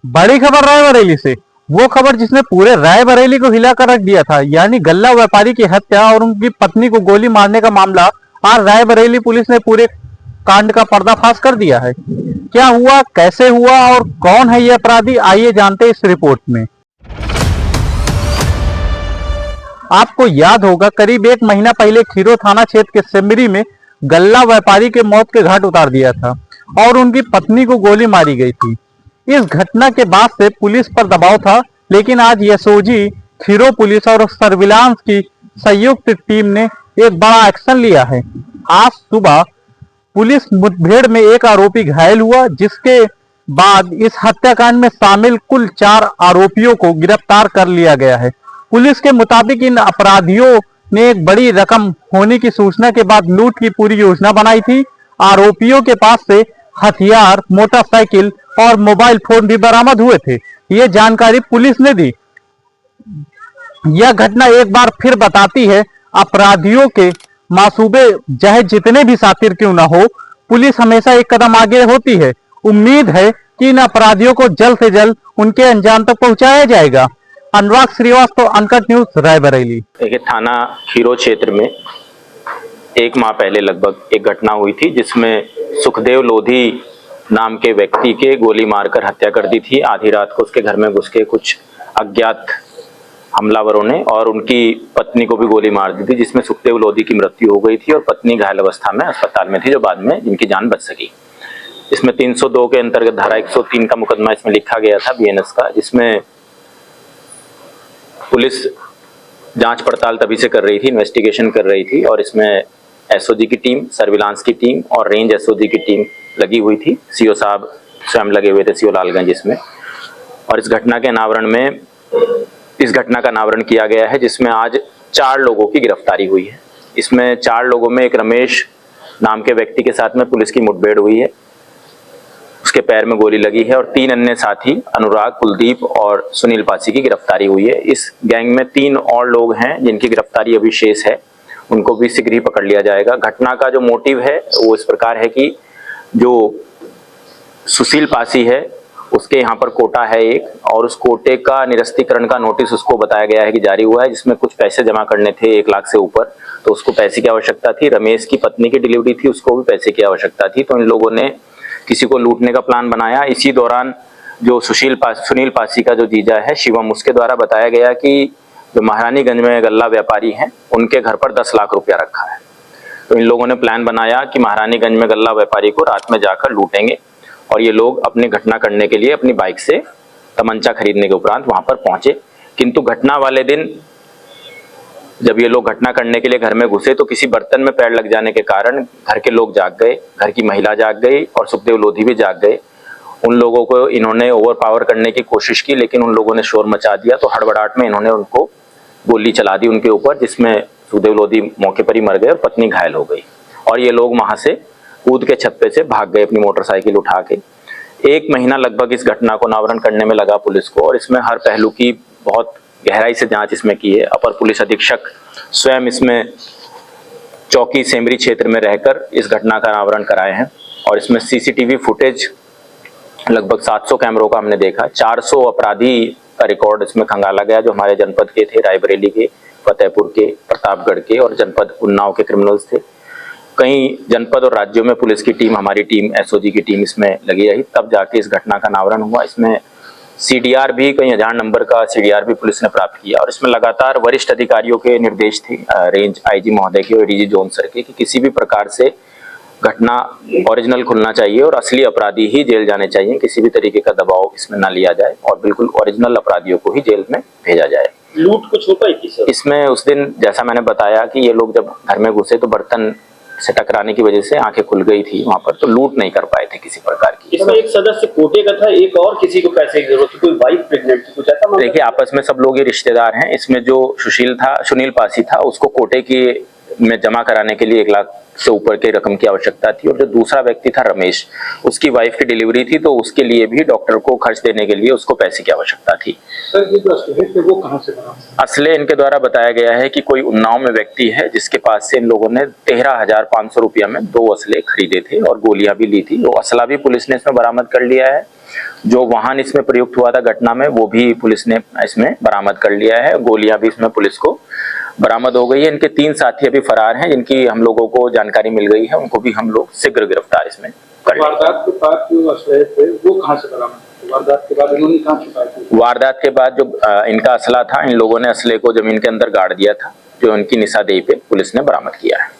बड़ी खबर रायबरेली से। वो खबर जिसने पूरे रायबरेली को हिलाकर रख दिया था, यानी गल्ला व्यापारी की हत्या और उनकी पत्नी को गोली मारने का मामला। आज रायबरेली पुलिस ने पूरे कांड का पर्दाफाश कर दिया है। क्या हुआ, कैसे हुआ और कौन है ये अपराधी, आइए जानते हैं इस रिपोर्ट में। आपको याद होगा, करीब एक महीना पहले खीरो थाना क्षेत्र के सिमरी में गल्ला व्यापारी के मौत के घाट उतार दिया था और उनकी पत्नी को गोली मारी गई थी। इस घटना के बाद से पुलिस पर दबाव था, लेकिन आज एसओजी, खीरो पुलिस और सर्विलांस की संयुक्त टीम ने एक बड़ा एक्शन लिया है। आज सुबह पुलिस मुठभेड़ में एक आरोपी घायल हुआ, जिसके बाद इस हत्याकांड में शामिल कुल 4 आरोपियों को गिरफ्तार कर लिया गया है। पुलिस के मुताबिक इन अपराधियों ने एक बड़ी रकम होने की सूचना के बाद लूट की पूरी योजना बनाई थी। आरोपियों के पास से हथियार, मोटरसाइकिल और मोबाइल फोन भी बरामद हुए थे। ये जानकारी पुलिस ने दी। यह घटना एक बार फिर बताती है, अपराधियों के मासूबे चाहे जितने भी शातिर क्यों ना हो, पुलिस हमेशा एक कदम आगे होती है। उम्मीद है कि इन अपराधियों को जल्द से जल्द उनके अंजाम तक पहुंचाया जाएगा। अनुराग श्रीवास्तव, अनकट न्यूज, रायबरेली। देखिए, थाना खीरो क्षेत्र में एक माह पहले लगभग एक घटना हुई थी, जिसमें सुखदेव लोधी नाम के व्यक्ति के गोली मारकर हत्या कर दी थी। आधी रात को उसके घर में घुस के कुछ अज्ञात हमलावरों ने और उनकी पत्नी को भी गोली मार दी थी, जिसमें सुखदेव लोधी की मृत्यु हो गई थी और पत्नी घायल अवस्था में अस्पताल में थी, जो बाद में जिनकी जान बच सकी। इसमें 302 के अंतर्गत धारा 103 का मुकदमा इसमें लिखा गया था, बीएनएस का, जिसमें पुलिस जांच पड़ताल तभी से कर रही थी, इन्वेस्टिगेशन कर रही थी, और इसमें एसओजी की टीम, सर्विलांस की टीम और रेंज एसओजी की टीम लगी हुई थी। सीओ साहब स्वयं लगे हुए थे, सीओ लालगंज इसमें। और इस घटना का अनावरण किया गया है, जिसमें आज 4 लोगों की गिरफ्तारी हुई है। इसमें 4 लोगों में एक रमेश नाम के व्यक्ति के साथ में पुलिस की मुठभेड़ हुई है, उसके पैर में गोली लगी है, और 3 अन्य साथी अनुराग, कुलदीप और सुनील पासी की गिरफ्तारी हुई है। इस गैंग में 3 और लोग हैं जिनकी गिरफ्तारी अभी शेष है, उनको भी शीघ्र ही पकड़ लिया जाएगा। घटना का जो मोटिव है वो इस प्रकार है कि जो सुशील पासी है, उसके यहाँ पर कोटा है एक, और उस कोटे का निरस्तीकरण का नोटिस उसको बताया गया है कि जारी हुआ है, जिसमें कुछ पैसे जमा करने थे 1 लाख से ऊपर, तो उसको पैसे की आवश्यकता थी। रमेश की पत्नी की डिलीवरी थी, उसको भी पैसे की आवश्यकता थी। तो इन लोगों ने किसी को लूटने का प्लान बनाया। इसी दौरान जो सुनील पासी का जो जीजा है शिवम, उसके द्वारा बताया गया कि जो महारानीगंज में गल्ला व्यापारी हैं, उनके घर पर 10 लाख रुपया रखा है। तो इन लोगों ने प्लान बनाया कि महारानीगंज में गल्ला व्यापारी को रात में जाकर लूटेंगे, और ये लोग अपनी घटना करने के लिए अपनी बाइक से तमंचा खरीदने के उपरांत वहां पर पहुंचे। किंतु घटना वाले दिन जब ये लोग घटना करने के लिए घर में घुसे, तो किसी बर्तन में पैर लग जाने के कारण घर के लोग जाग गए, घर की महिला जाग गई और सुखदेव लोधी भी जाग गए। उन लोगों को इन्होंने ओवरपावर करने की कोशिश की, लेकिन उन लोगों ने शोर मचा दिया, तो हड़बड़ाहट में इन्होंने उनको गोली चला दी उनके ऊपर, जिसमें सुखदेव लोधी मौके पर ही मर गए और पत्नी घायल हो गई। और ये लोग वहां से कूद के छत पे से भाग गए अपनी मोटरसाइकिल उठा के। 1 महीना लगभग इस घटना को अनावरण करने में लगा पुलिस को, और इसमें हर पहलू की बहुत गहराई से जांच इसमें की है। अपर पुलिस अधीक्षक स्वयं इसमें चौकी सेमरी क्षेत्र में रहकर इस घटना का अनावरण कराए हैं, और इसमें सीसीटीवी फुटेज लगभग 700 कैमरों का हमने देखा। 400 अपराधी का रिकॉर्ड इसमें खंगाला गया, जो हमारे जनपद के थे, रायबरेली के, फतेहपुर के, प्रतापगढ़ के और जनपद उन्नाव के क्रिमिनल्स थे। कई जनपद और राज्यों में पुलिस की टीम, हमारी टीम, एसओजी की टीम इसमें लगी रही, तब जाके इस घटना का अनावरण हुआ। इसमें सीडीआर भी, कई 1000 नंबर का सीडीआर भी पुलिस ने प्राप्त किया, और इसमें लगातार वरिष्ठ अधिकारियों के निर्देश थे, रेंज आईजी महोदय के और डीजी जोन सर के, कि किसी भी प्रकार से घटना ओरिजिनल खुलना चाहिए और असली अपराधी ही जेल जाने चाहिए, किसी भी तरीके का दबाव इसमें ना लिया जाए और बिल्कुल ओरिजिनल अपराधियों को ही जेल में भेजा जाए। लूट कुछ हो पाई थी सर? इसमें उस दिन जैसा मैंने बताया कि ये लोग जब घर में घुसे तो बर्तन से टकराने की वजह से आंखें खुल गई थी वहां पर, तो लूट नहीं कर पाए थे किसी प्रकार की। इसमें एक सदस्य कोटे का था, एक और किसी को पैसे की जरूरत थी, कोई वाइफ प्रेग्नेंट थी, कुछ ऐसा? देखिए, आपस में सब लोग ये रिश्तेदार हैं। इसमें जो सुनील पासी था, उसको कोटे की में जमा कराने के लिए 1 लाख से ऊपर की रकम की आवश्यकता थी, और जो दूसरा व्यक्ति था रमेश, उसकी वाइफ की डिलीवरी थी, तो उसके लिए भी डॉक्टर को खर्च देने के लिए उसको पैसे की आवश्यकता थी। सर, ये जो असले थे वो कहां से बना? असले इनके द्वारा बताया गया है कि कोई उन्नाव में व्यक्ति है, जिसके पास से इन लोगों ने 13,500 रुपया में 2 असले खरीदे थे और गोलियां भी ली थी। वो असला भी पुलिस ने इसमें बरामद कर लिया है, जो वाहन इसमें प्रयुक्त हुआ था घटना में वो भी पुलिस ने इसमें बरामद कर लिया है। गोलियां भी इसमें पुलिस को बरामद हो गई है। इनके 3 साथी अभी फरार हैं, जिनकी हम लोगों को जानकारी मिल गई है, उनको भी हम लोग शीघ्र गिरफ्तार इसमें कर लेंगे। वारदात के बाद जो असले थे वो कहाँ से बरामद हुए? वारदात के बाद इन्होंने कहाँ छुपाए थे? वारदात के बाद जो इनका असला था, इन लोगों ने असले को जमीन के अंदर गाड़ दिया था, जो इनकी निशानदेही पे पुलिस ने बरामद किया है।